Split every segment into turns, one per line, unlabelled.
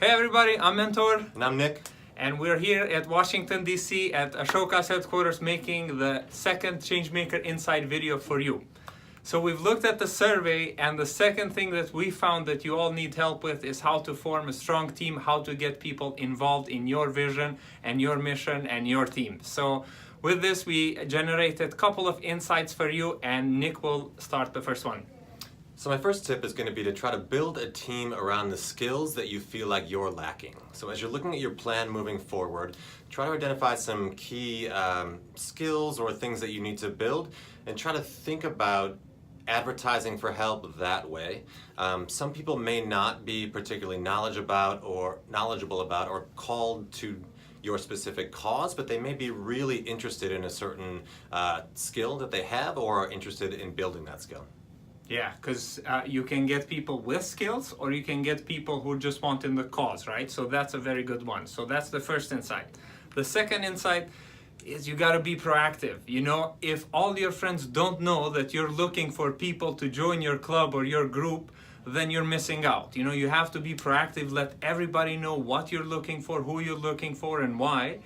Hey everybody, I'm Mentor.
And I'm Nick.
And we're here at Washington, D.C. at Ashoka's headquarters making the second Changemaker Insight video for you. So we've looked at the survey, and the second thing that we found that you all need help with is how to form a strong team, how to get people involved in your vision and your mission and your team. So with this, we generated a couple of insights for you, and Nick will start the first one.
So my first tip is going to be to try to build a team around the skills that you feel like you're lacking. So as you're looking at your plan moving forward, try to identify some key skills or things that you need to build, and try to think about advertising for help that way. Some people may not be particularly knowledgeable about or called to your specific cause, but they may be really interested in a certain skill that they have or are interested in building that skill.
Yeah, because you can get people with skills, or you can get people who just want in the cause, right? So that's a very good one. So that's the first insight. The second insight is you got to be proactive. You know, if all your friends don't know that you're looking for people to join your club or your group, then you're missing out. You know, you have to be proactive, let everybody know what you're looking for, who you're looking for, and why.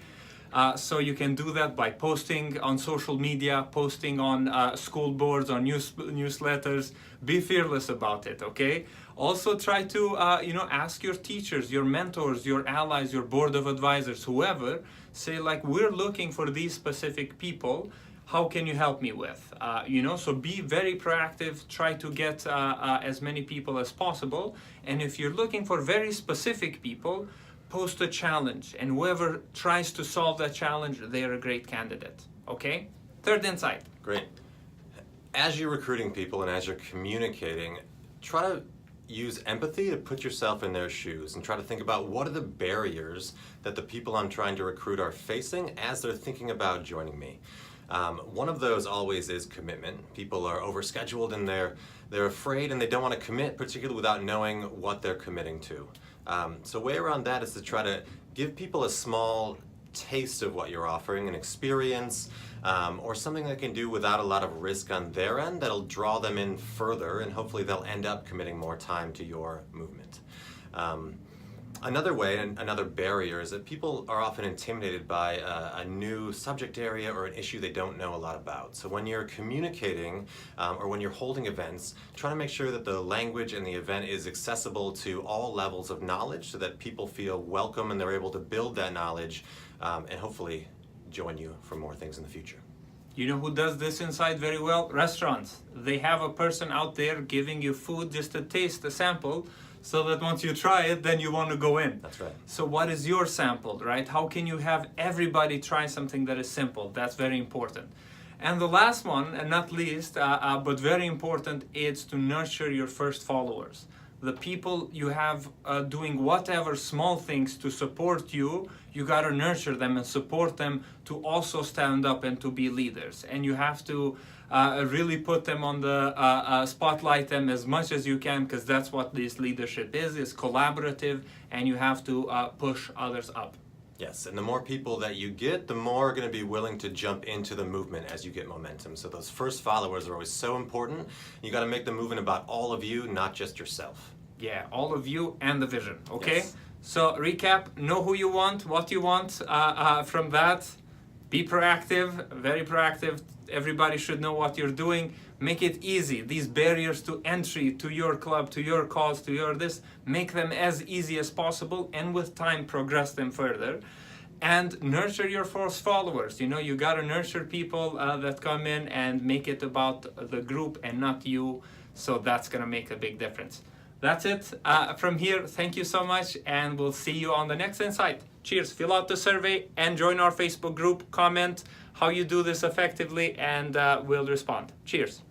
So you can do that by posting on social media, posting on school boards, on newsletters. Be fearless about it, okay? Also try to, ask your teachers, your mentors, your allies, your board of advisors, whoever. Say like, we're looking for these specific people. How can you help me with? So be very proactive. Try to get as many people as possible. And if you're looking for very specific people, post a challenge, and whoever tries to solve that challenge, they're a great candidate. Okay? Third insight.
Great. As you're recruiting people and as you're communicating, try to use empathy to put yourself in their shoes and try to think about what are the barriers that the people I'm trying to recruit are facing as they're thinking about joining me. One of those always is commitment. People are overscheduled and they're afraid and they don't want to commit, particularly without knowing what they're committing to. So a way around that is to try to give people a small taste of what you're offering, an experience, or something they can do without a lot of risk on their end that'll draw them in further, and hopefully they'll end up committing more time to your movement. Another way, and another barrier, is that people are often intimidated by a new subject area or an issue they don't know a lot about. So when you're communicating or when you're holding events, try to make sure that the language and the event is accessible to all levels of knowledge so that people feel welcome and they're able to build that knowledge and hopefully join you for more things in the future.
You know who does this insight very well? Restaurants. They have a person out there giving you food just to taste a sample, so that once you try it, then you want to go in.
That's right.
So what is your sample, right? How can you have everybody try something that is simple? That's very important. And the last one, and not least, but very important, is to nurture your first followers. The people you have doing whatever small things to support you, you got to nurture them and support them to also stand up and to be leaders. And you have to really put them on the spotlight them as much as you can, because that's what this leadership is collaborative, and you have to push others up.
Yes, and the more people that you get, the more are going to be willing to jump into the movement as you get momentum. So those first followers are always so important. You got to make the movement about all of you, not just yourself.
Yeah, all of you and the vision, okay?
Yes.
So recap, know who you want, what you want from that. Be proactive, very proactive. Everybody should know what you're doing. Make it easy. These barriers to entry to your club, to your cause, to your this, make them as easy as possible, and with time progress them further. And nurture your first followers. You know, you gotta nurture people that come in and make it about the group and not you. So that's gonna make a big difference. That's it from here. Thank you so much, and we'll see you on the next Insight. Cheers. Fill out the survey and join our Facebook group. Comment how you do this effectively, and we'll respond. Cheers.